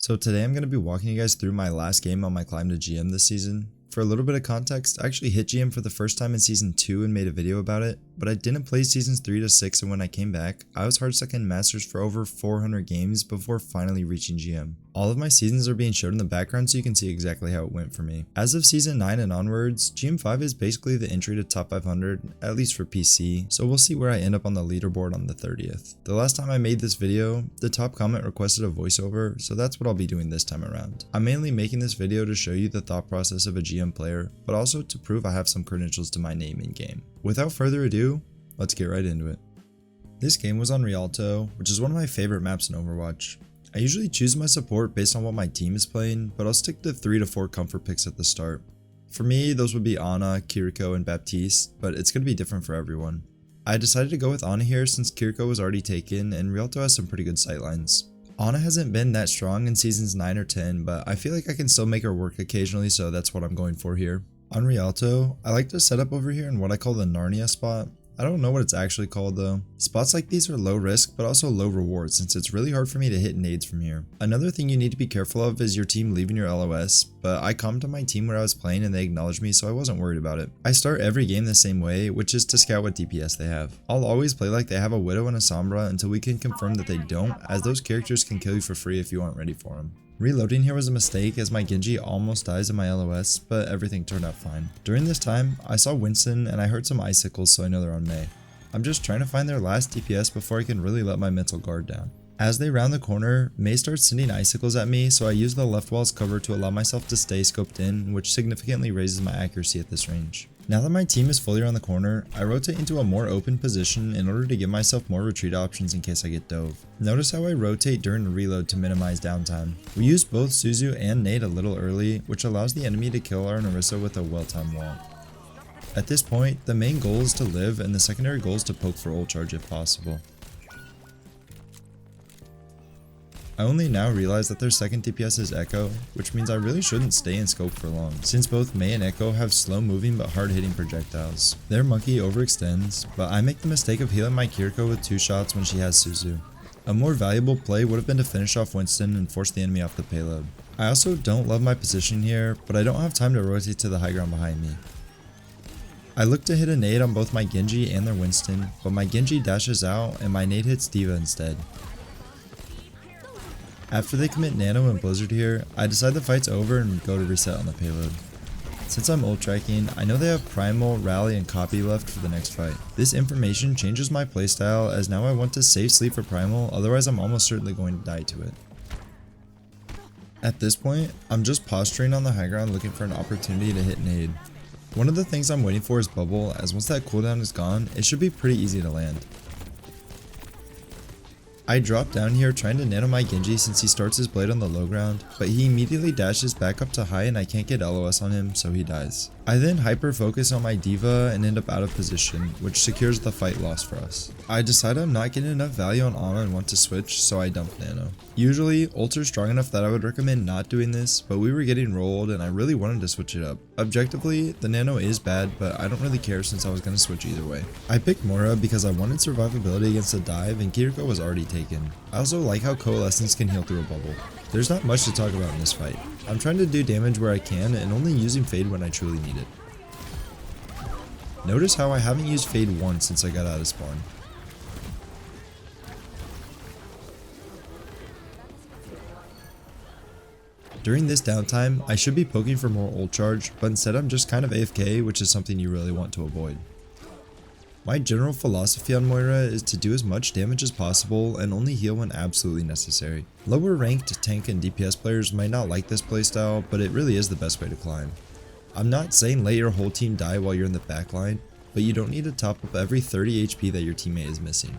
So today I'm going to be walking you guys through my last game on my climb to GM this season. For a little bit of context, I actually hit GM for the first time in Season 2 and made a video about it, but I didn't play Seasons 3 to 6, and when I came back, I was hard stuck in Masters for over 400 games before finally reaching GM. All of my seasons are being showed in the background so you can see exactly how it went for me. As of Season 9 and onwards, GM5 is basically the entry to top 500, at least for PC, so we'll see where I end up on the leaderboard on the 30th. The last time I made this video, the top comment requested a voiceover, so that's what I'll be doing this time around. I'm mainly making this video to show you the thought process of a GM player, but also to prove I have some credentials to my name in game. Without further ado, let's get right into it. This game was on Rialto, which is one of my favorite maps in Overwatch. I usually choose my support based on what my team is playing, but I'll stick to 3 to 4 comfort picks at the start. For me, those would be Ana, Kiriko, and Baptiste, but it's going to be different for everyone. I decided to go with Ana here since Kiriko was already taken and Rialto has some pretty good sightlines. Ana hasn't been that strong in seasons 9 or 10, but I feel like I can still make her work occasionally, so that's what I'm going for here. On Rialto, I like to set up over here in what I call the Narnia spot. I don't know what it's actually called though. Spots like these are low risk but also low reward since it's really hard for me to hit nades from here. Another thing you need to be careful of is your team leaving your LOS, but I commented on my team where I was playing and they acknowledged me, so I wasn't worried about it. I start every game the same way, which is to scout what DPS they have. I'll always play like they have a Widow and a Sombra until we can confirm that they don't, as those characters can kill you for free if you aren't ready for them. Reloading here was a mistake as my Genji almost dies in my LOS, but everything turned out fine. During this time, I saw Winston and I heard some icicles, so I know they're on Mei. I'm just trying to find their last DPS before I can really let my mental guard down. As they round the corner, Mei starts sending icicles at me, so I use the left wall's cover to allow myself to stay scoped in, which significantly raises my accuracy at this range. Now that my team is fully around the corner, I rotate into a more open position in order to give myself more retreat options in case I get dove. Notice how I rotate during the reload to minimize downtime. We use both Suzu and nade a little early, which allows the enemy to kill our Narissa with a well-timed wall. At this point, the main goal is to live and the secondary goal is to poke for ult charge if possible. I only now realize that their second DPS is Echo, which means I really shouldn't stay in scope for long, since both Mei and Echo have slow moving but hard hitting projectiles. Their monkey overextends, but I make the mistake of healing my Kiriko with 2 shots when she has Suzu. A more valuable play would have been to finish off Winston and force the enemy off the payload. I also don't love my position here, but I don't have time to rotate to the high ground behind me. I look to hit a nade on both my Genji and their Winston, but my Genji dashes out and my nade hits D.Va instead. After they commit Nano and Blizzard here, I decide the fight's over and go to reset on the payload. Since I'm ult tracking, I know they have Primal, Rally, and Copy left for the next fight. This information changes my playstyle as now I want to save sleep for Primal, otherwise I'm almost certainly going to die to it. At this point, I'm just posturing on the high ground looking for an opportunity to hit nade. One of the things I'm waiting for is bubble, as once that cooldown is gone, it should be pretty easy to land. I drop down here trying to nano my Genji since he starts his blade on the low ground, but he immediately dashes back up to high and I can't get LOS on him, so he dies. I then hyper focus on my D.Va and end up out of position, which secures the fight loss for us. I decide I'm not getting enough value on Ana and want to switch, so I dump nano. Usually, ults are strong enough that I would recommend not doing this, but we were getting rolled and I really wanted to switch it up. Objectively, the nano is bad, but I don't really care since I was going to switch either way. I picked Moira because I wanted survivability against a dive and Kiriko was already taken. I also like how Coalescence can heal through a bubble. There's not much to talk about in this fight. I'm trying to do damage where I can and only using Fade when I truly need it. Notice how I haven't used Fade once since I got out of spawn. During this downtime, I should be poking for more ult charge, but instead I'm just kind of AFK, which is something you really want to avoid. My general philosophy on Moira is to do as much damage as possible and only heal when absolutely necessary. Lower ranked tank and DPS players might not like this playstyle, but it really is the best way to climb. I'm not saying let your whole team die while you're in the backline, but you don't need to top up every 30 HP that your teammate is missing.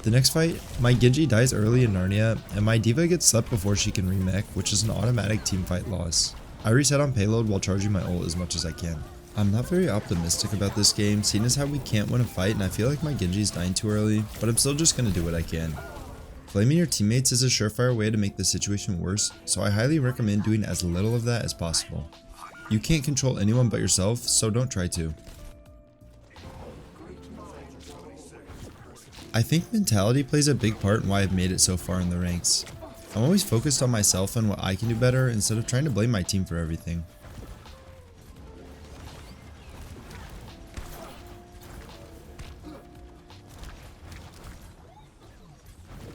The next fight, my Genji dies early in Narnia, and my D.Va gets slept before she can remech, which is an automatic teamfight loss. I reset on payload while charging my ult as much as I can. I'm not very optimistic about this game, seeing as how we can't win a fight and I feel like my Genji is dying too early, but I'm still just going to do what I can. Blaming your teammates is a surefire way to make the situation worse, so I highly recommend doing as little of that as possible. You can't control anyone but yourself, so don't try to. I think mentality plays a big part in why I've made it so far in the ranks. I'm always focused on myself and what I can do better instead of trying to blame my team for everything.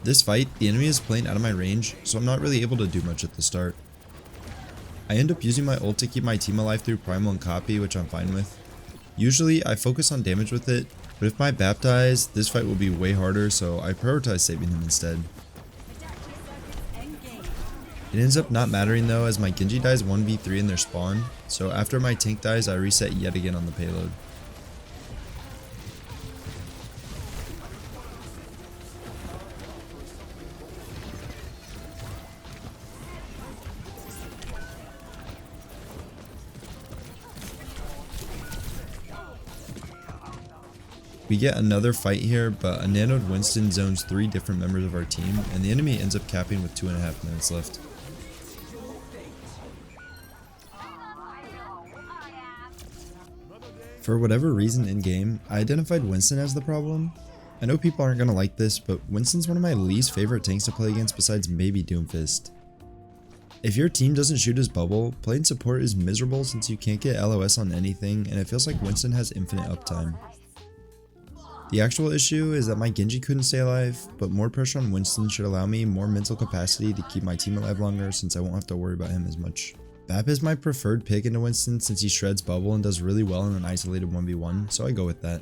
This fight, the enemy is playing out of my range, so I'm not really able to do much at the start. I end up using my ult to keep my team alive through primal and copy, which I'm fine with. Usually I focus on damage with it, but if my Bap dies, this fight will be way harder, so I prioritize saving him instead. It ends up not mattering though, as my Genji dies 1v3 in their spawn, so after my tank dies I reset yet again on the payload. We get another fight here, but a nanoed Winston zones 3 different members of our team, and the enemy ends up capping with 2.5 minutes left. For whatever reason in game, I identified Winston as the problem. I know people aren't gonna like this, but Winston's one of my least favorite tanks to play against besides maybe Doomfist. If your team doesn't shoot his bubble, playing support is miserable since you can't get LOS on anything, and it feels like Winston has infinite uptime. The actual issue is that my Genji couldn't stay alive, but more pressure on Winston should allow me more mental capacity to keep my team alive longer since I won't have to worry about him as much. Bap is my preferred pick into Winston since he shreds bubble and does really well in an isolated 1v1, so I go with that.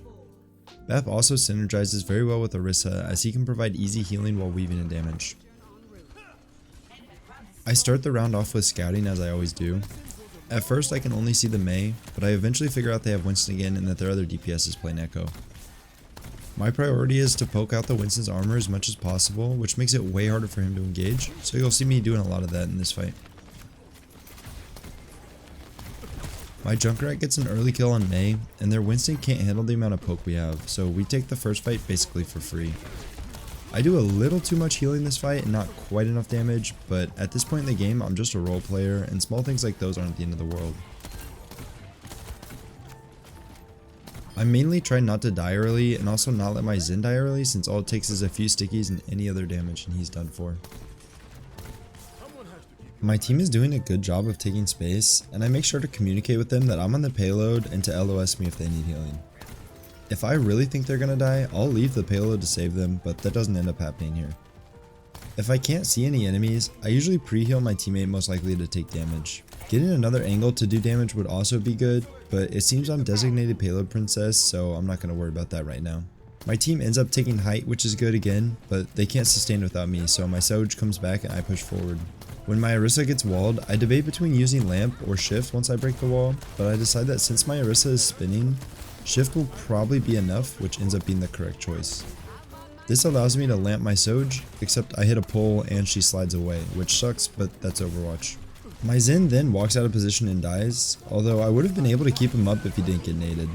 Bap also synergizes very well with Orisa as he can provide easy healing while weaving in damage. I start the round off with scouting as I always do. At first I can only see the Mei, but I eventually figure out they have Winston again and that their other DPS is playing Echo. My priority is to poke out the Winston's armor as much as possible, which makes it way harder for him to engage, so you'll see me doing a lot of that in this fight. My Junkrat gets an early kill on Mei, and their Winston can't handle the amount of poke we have, so we take the first fight basically for free. I do a little too much healing this fight and not quite enough damage, but at this point in the game I'm just a role player, and small things like those aren't the end of the world. I mainly try not to die early and also not let my Zen die early since all it takes is a few stickies and any other damage and he's done for. My team is doing a good job of taking space, and I make sure to communicate with them that I'm on the payload and to LOS me if they need healing. If I really think they're gonna die, I'll leave the payload to save them, but that doesn't end up happening here. If I can't see any enemies, I usually pre-heal my teammate most likely to take damage. Getting another angle to do damage would also be good, but it seems I'm designated payload princess, so I'm not going to worry about that right now. My team ends up taking height, which is good again, but they can't sustain without me, so my Soj comes back and I push forward. When my Orisa gets walled, I debate between using lamp or shift once I break the wall, but I decide that since my Orisa is spinning, shift will probably be enough, which ends up being the correct choice. This allows me to lamp my Soj, except I hit a pole and she slides away, which sucks, but that's Overwatch. My Zen then walks out of position and dies, although I would have been able to keep him up if he didn't get naded.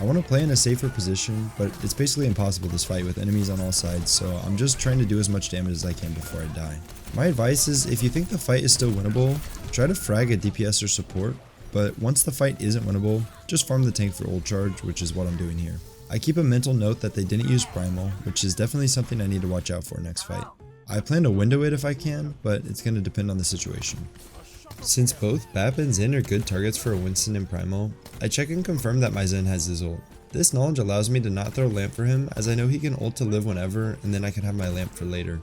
I want to play in a safer position, but it's basically impossible this fight with enemies on all sides, so I'm just trying to do as much damage as I can before I die. My advice is, if you think the fight is still winnable, try to frag a DPS or support, but once the fight isn't winnable, just farm the tank for ult charge, which is what I'm doing here. I keep a mental note that they didn't use primal, which is definitely something I need to watch out for next fight. I plan to window it if I can, but it's going to depend on the situation. Since both Bap and Zen are good targets for a Winston and primal, I check and confirm that my Zen has his ult. This knowledge allows me to not throw lamp for him, as I know he can ult to live whenever, and then I can have my lamp for later.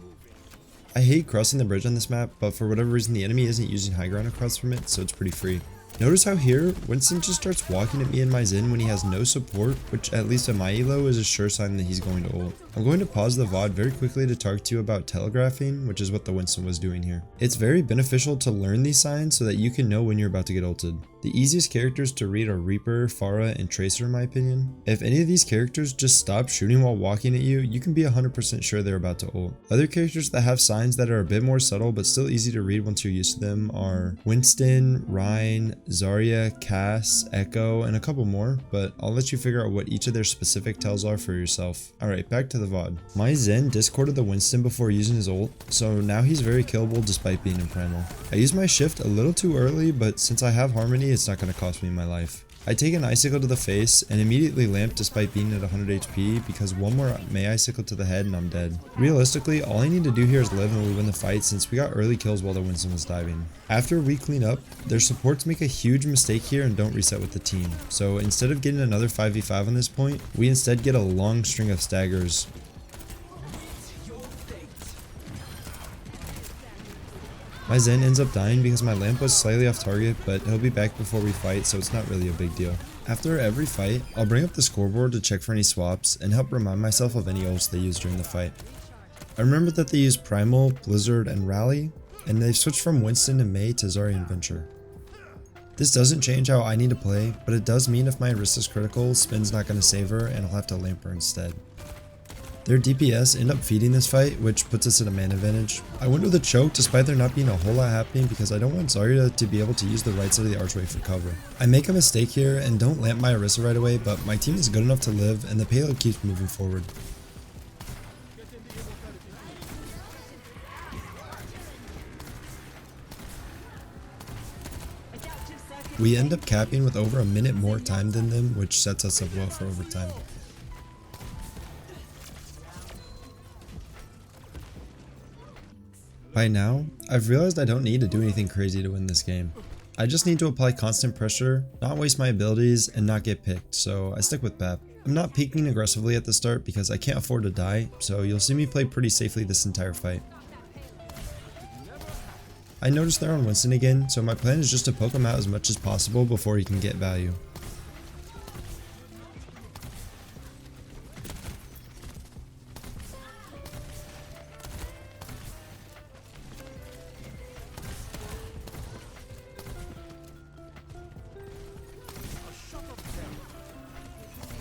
I hate crossing the bridge on this map, but for whatever reason the enemy isn't using high ground across from it, so it's pretty free. Notice how here, Winston just starts walking at me and my Zen when he has no support, which at least at my elo is a sure sign that he's going to ult. I'm going to pause the VOD very quickly to talk to you about telegraphing, which is what the Winston was doing here. It's very beneficial to learn these signs so that you can know when you're about to get ulted. The easiest characters to read are Reaper, Pharah, and Tracer in my opinion. If any of these characters just stop shooting while walking at you, you can be 100% sure they're about to ult. Other characters that have signs that are a bit more subtle but still easy to read once you're used to them are Winston, Ryan, Zarya, Cass, Echo, and a couple more, but I'll let you figure out what each of their specific tells are for yourself. Alright, back to the VOD. My Zen discorded the Winston before using his ult, so now he's very killable despite being in primal. I used my shift a little too early, but since I have Harmony, it's not going to cost me my life. I take an icicle to the face and immediately lamp despite being at 100 HP because one more May icicle to the head and I'm dead. Realistically, all I need to do here is live and we win the fight since we got early kills while the Winston was diving. After we clean up, their supports make a huge mistake here and don't reset with the team. So instead of getting another 5v5 on this point, we instead get a long string of staggers. My Zen ends up dying because my lamp was slightly off target, but he'll be back before we fight, so it's not really a big deal. After every fight, I'll bring up the scoreboard to check for any swaps and help remind myself of any ults they used during the fight. I remember that they used Primal, Blizzard, and Rally, and they've switched from Winston and Mei to Zarya and Venture. This doesn't change how I need to play, but it does mean if my Orisa's critical, Spin's not going to save her and I'll have to lamp her instead. Their DPS end up feeding this fight, which puts us at a man advantage. I went with a choke despite there not being a whole lot happening because I don't want Zarya to be able to use the right side of the archway for cover. I make a mistake here and don't lamp my Orisa right away, but my team is good enough to live and the payload keeps moving forward. We end up capping with over a minute more time than them, which sets us up well for overtime. By now, I've realized I don't need to do anything crazy to win this game. I just need to apply constant pressure, not waste my abilities, and not get picked, so I stick with Bap. I'm not peeking aggressively at the start because I can't afford to die, so you'll see me play pretty safely this entire fight. I noticed they're on Winston again, so my plan is just to poke him out as much as possible before he can get value.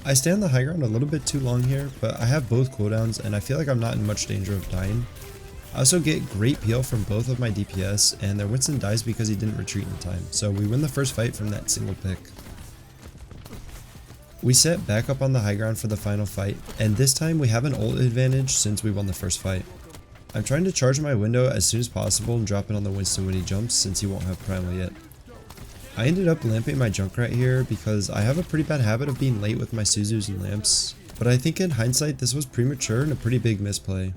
I stay on the high ground a little bit too long here, but I have both cooldowns and I feel like I'm not in much danger of dying. I also get great peel from both of my DPS and their Winston dies because he didn't retreat in time, so we win the first fight from that single pick. We set back up on the high ground for the final fight, and this time we have an ult advantage since we won the first fight. I'm trying to charge my window as soon as possible and drop it on the Winston when he jumps since he won't have primal yet. I ended up lamping my Junkrat here because I have a pretty bad habit of being late with my Suzus and lamps, but I think in hindsight this was premature and a pretty big misplay.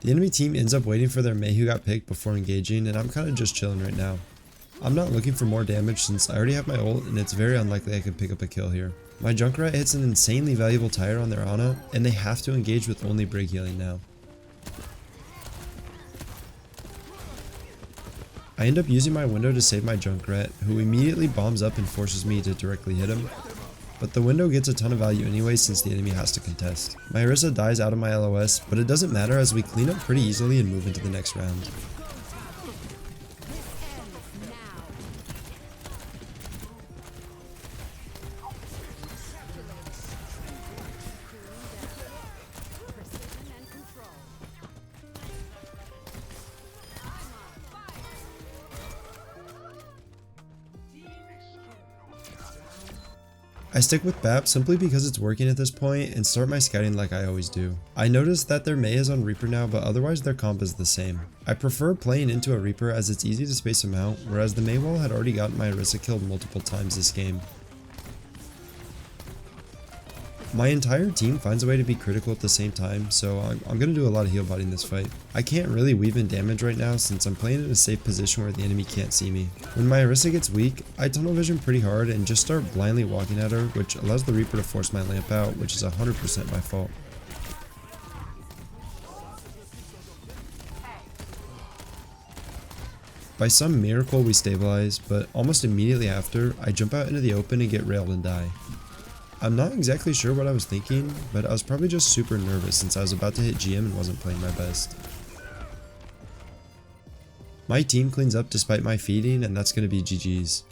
The enemy team ends up waiting for their Mei who got picked before engaging, and I'm kind of just chilling right now. I'm not looking for more damage since I already have my ult and it's very unlikely I can pick up a kill here. My Junkrat hits an insanely valuable tire on their Ana, and they have to engage with only Brig healing now. I end up using my window to save my Junkrat, who immediately bombs up and forces me to directly hit him. But the window gets a ton of value anyway since the enemy has to contest. My Orisa dies out of my LOS, but it doesn't matter as we clean up pretty easily and move into the next round. I stick with Bap simply because it's working at this point and start my scouting like I always do. I noticed that their Mei is on Reaper now, but otherwise their comp is the same. I prefer playing into a Reaper as it's easy to space him out, whereas the Mei wall had already gotten my Orisa killed multiple times this game. My entire team finds a way to be critical at the same time, so I'm going to do a lot of heal botting this fight. I can't really weave in damage right now since I'm playing in a safe position where the enemy can't see me. When my Orisa gets weak, I tunnel vision pretty hard and just start blindly walking at her, which allows the Reaper to force my lamp out, which is 100% my fault. By some miracle we stabilize, but almost immediately after, I jump out into the open and get railed and die. I'm not exactly sure what I was thinking, but I was probably just super nervous since I was about to hit GM and wasn't playing my best. My team cleans up despite my feeding, and that's going to be GG's.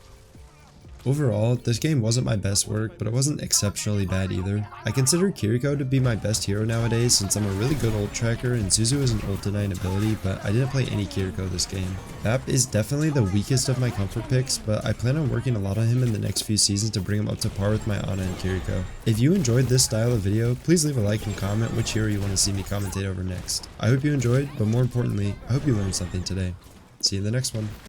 Overall, this game wasn't my best work, but it wasn't exceptionally bad either. I consider Kiriko to be my best hero nowadays since I'm a really good ult tracker and Suzu is an ult denying ability, but I didn't play any Kiriko this game. Bap is definitely the weakest of my comfort picks, but I plan on working a lot on him in the next few seasons to bring him up to par with my Ana and Kiriko. If you enjoyed this style of video, please leave a like and comment which hero you want to see me commentate over next. I hope you enjoyed, but more importantly, I hope you learned something today. See you in the next one.